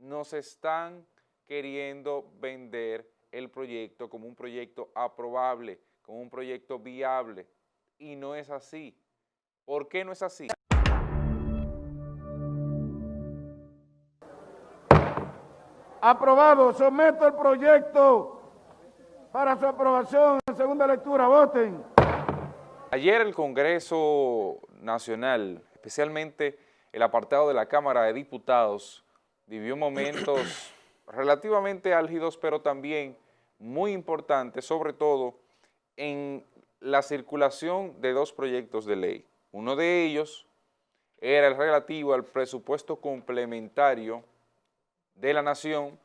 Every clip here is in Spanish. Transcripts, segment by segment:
nos están queriendo vender el proyecto como un proyecto aprobable, como un proyecto viable, y no es así. ¿Por qué no es así? Aprobado. Someto el proyecto para su aprobación en segunda lectura. Voten. Ayer el Congreso Nacional, especialmente el apartado de la Cámara de Diputados, vivió momentos relativamente álgidos, pero también muy importantes, sobre todo en la circulación de dos proyectos de ley. Uno de ellos era el relativo al presupuesto complementario de la Nación,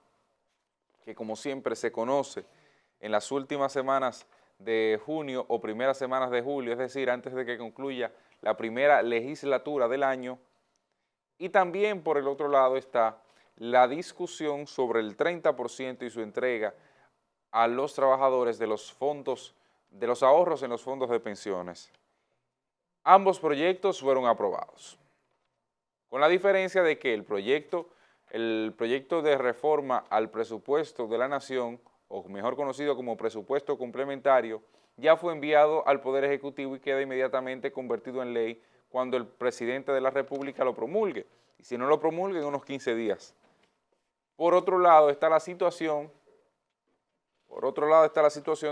que como siempre se conoce en las últimas semanas de junio o primeras semanas de julio, es decir, antes de que concluya la primera legislatura del año. Y también por el otro lado está la discusión sobre el 30% y su entrega a los trabajadores de los fondos, de los ahorros en los fondos de pensiones. Ambos proyectos fueron aprobados, con la diferencia de que el proyecto de reforma al presupuesto de la Nación, o mejor conocido como presupuesto complementario, ya fue enviado al Poder Ejecutivo y queda inmediatamente convertido en ley cuando el presidente de la República lo promulgue, y si no lo promulgue en unos 15 días. Por otro lado está la situación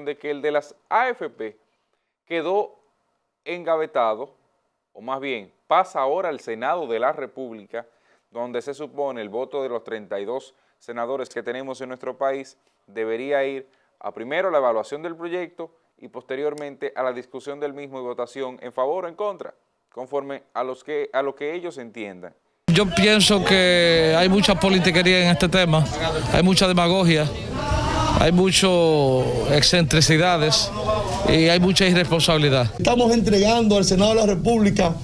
de que el de las AFP quedó engavetado, o más bien pasa ahora al Senado de la República, donde se supone el voto de los 32 senadores que tenemos en nuestro país debería ir a primero la evaluación del proyecto y posteriormente a la discusión del mismo y votación en favor o en contra, conforme a lo que ellos entiendan. Yo pienso que hay mucha politiquería en este tema, hay mucha demagogia, hay muchas excentricidades y hay mucha irresponsabilidad. Estamos entregando al Senado de la República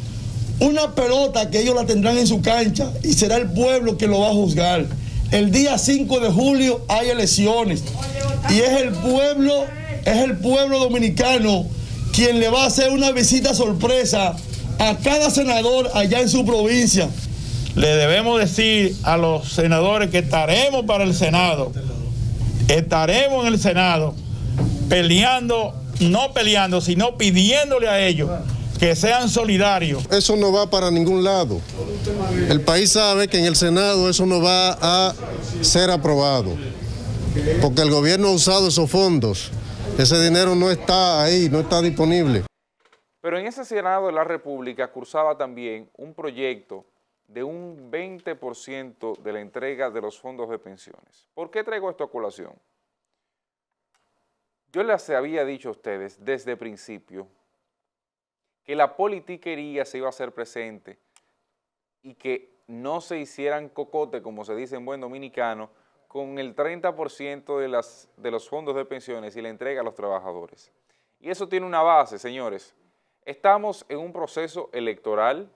una pelota que ellos la tendrán en su cancha y será el pueblo que lo va a juzgar. El día 5 de julio hay elecciones y es el pueblo dominicano quien le va a hacer una visita sorpresa a cada senador allá en su provincia. Le debemos decir a los senadores que estaremos para el Senado, estaremos en el Senado peleando, no peleando, sino pidiéndole a ellos que sean solidarios. Eso no va para ningún lado. El país sabe que en el Senado eso no va a ser aprobado, porque el gobierno ha usado esos fondos. Ese dinero no está ahí, no está disponible. Pero en ese Senado de la República cursaba también un proyecto de un 20% de la entrega de los fondos de pensiones. ¿Por qué traigo esto a colación? Yo les había dicho a ustedes desde el principio que la politiquería se iba a hacer presente y que no se hicieran cocote, como se dice en buen dominicano, con el 30% de los fondos de pensiones y la entrega a los trabajadores. Y eso tiene una base, señores. Estamos en un proceso electoral,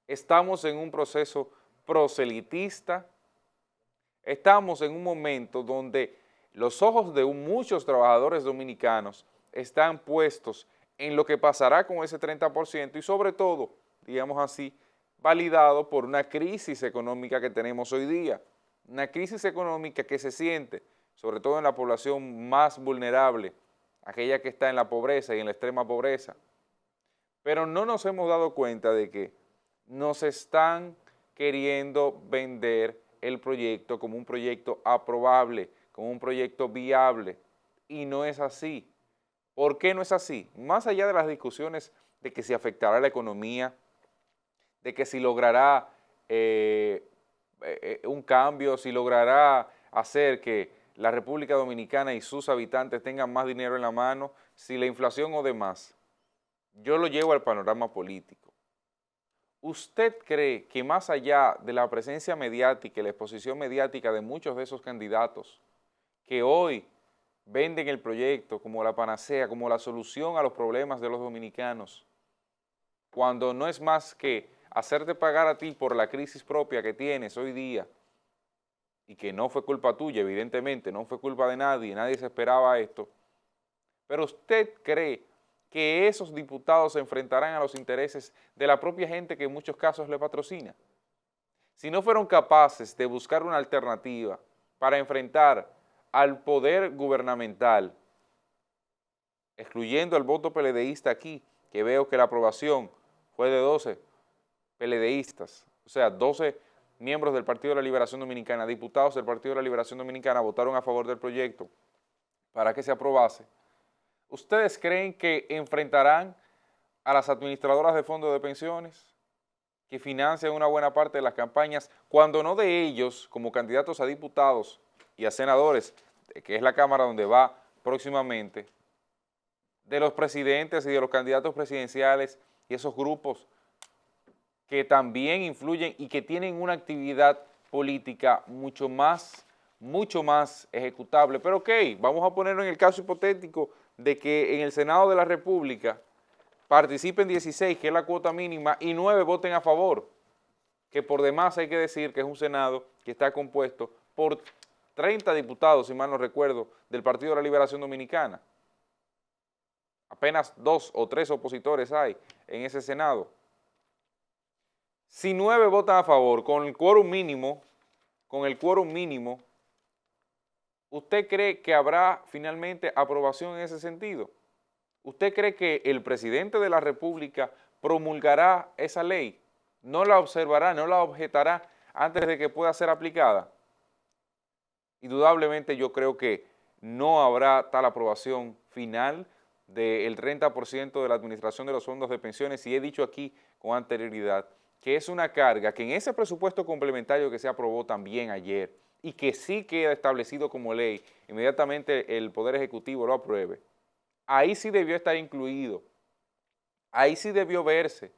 estamos en un proceso proselitista, estamos en un momento donde los ojos de muchos trabajadores dominicanos están puestos en lo que pasará con ese 30% y sobre todo, digamos así, validado por una crisis económica que tenemos hoy día, una crisis económica que se siente sobre todo en la población más vulnerable, aquella que está en la pobreza y en la extrema pobreza. Pero no nos hemos dado cuenta de que nos están queriendo vender el proyecto como un proyecto aprobable, como un proyecto viable, y no es así. ¿Por qué no es así? Más allá de las discusiones de que si afectará la economía, de que si logrará un cambio, si logrará hacer que la República Dominicana y sus habitantes tengan más dinero en la mano, si la inflación o demás, yo lo llevo al panorama político. ¿Usted cree que más allá de la presencia mediática y la exposición mediática de muchos de esos candidatos que hoy venden el proyecto como la panacea, como la solución a los problemas de los dominicanos, cuando no es más que hacerte pagar a ti por la crisis propia que tienes hoy día, y que no fue culpa tuya, evidentemente, no fue culpa de nadie, nadie se esperaba esto, pero usted cree que esos diputados se enfrentarán a los intereses de la propia gente que en muchos casos le patrocina? si no fueron capaces de buscar una alternativa para enfrentar al poder gubernamental, excluyendo el voto PLDista aquí, que veo que la aprobación fue de 12 PLDistas, o sea, 12 miembros del Partido de la Liberación Dominicana, diputados del Partido de la Liberación Dominicana votaron a favor del proyecto para que se aprobase. ¿Ustedes creen que enfrentarán a las administradoras de fondos de pensiones que financian una buena parte de las campañas, cuando no de ellos como candidatos a diputados y a senadores, que es la Cámara donde va próximamente, de los presidentes y de los candidatos presidenciales y esos grupos que también influyen y que tienen una actividad política mucho más ejecutable? Pero ok, vamos a ponerlo en el caso hipotético de que en el Senado de la República participen 16, que es la cuota mínima, y 9 voten a favor, que por demás hay que decir que es un Senado que está compuesto por 30 diputados, si mal no recuerdo, del Partido de la Liberación Dominicana. Apenas 2 o 3 opositores hay en ese Senado. Si 9 votan a favor, con el quórum mínimo, ¿usted cree que habrá finalmente aprobación en ese sentido? ¿Usted cree que el presidente de la República promulgará esa ley? ¿No la observará, no la objetará antes de que pueda ser aplicada? Indudablemente yo creo que no habrá tal aprobación final del 30% de la administración de los fondos de pensiones, y he dicho aquí con anterioridad que es una carga que en ese presupuesto complementario que se aprobó también ayer y que sí queda establecido como ley, inmediatamente el Poder Ejecutivo lo apruebe, ahí sí debió estar incluido, ahí sí debió verse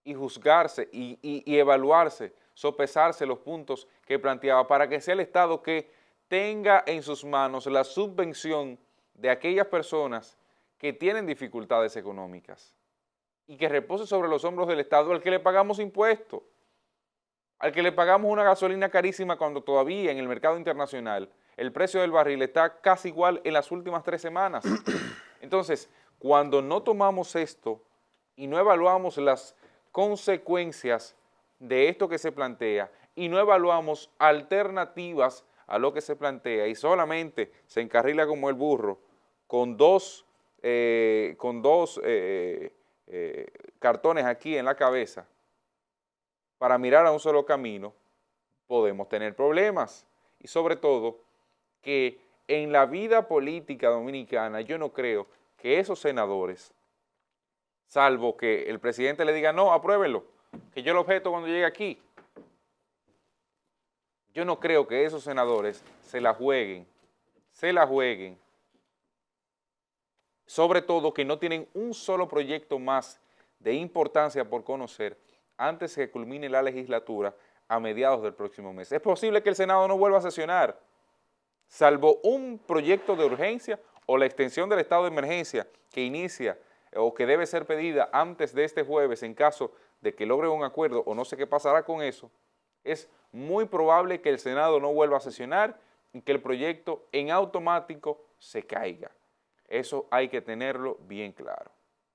y juzgarse y evaluarse, sopesarse los puntos que planteaba para que sea el Estado que tenga en sus manos la subvención de aquellas personas que tienen dificultades económicas y que repose sobre los hombros del Estado al que le pagamos impuestos, al que le pagamos una gasolina carísima cuando todavía en el mercado internacional el precio del barril está casi igual en las últimas 3 semanas. Entonces, cuando no tomamos esto y no evaluamos las consecuencias de esto que se plantea y no evaluamos alternativas a lo que se plantea y solamente se encarrila como el burro con dos cartones aquí en la cabeza para mirar a un solo camino, podemos tener problemas. Y sobre todo que en la vida política dominicana yo no creo que esos senadores, salvo que el presidente le diga no, apruébenlo, que yo lo objeto cuando llegue aquí, yo no creo que esos senadores se la jueguen, sobre todo que no tienen un solo proyecto más de importancia por conocer antes que culmine la legislatura a mediados del próximo mes. Es posible que el Senado no vuelva a sesionar, salvo un proyecto de urgencia o la extensión del estado de emergencia que inicia o que debe ser pedida antes de este jueves en caso de que logre un acuerdo o no sé qué pasará con eso. Es muy probable que el Senado no vuelva a sesionar y que el proyecto en automático se caiga. Eso hay que tenerlo bien claro.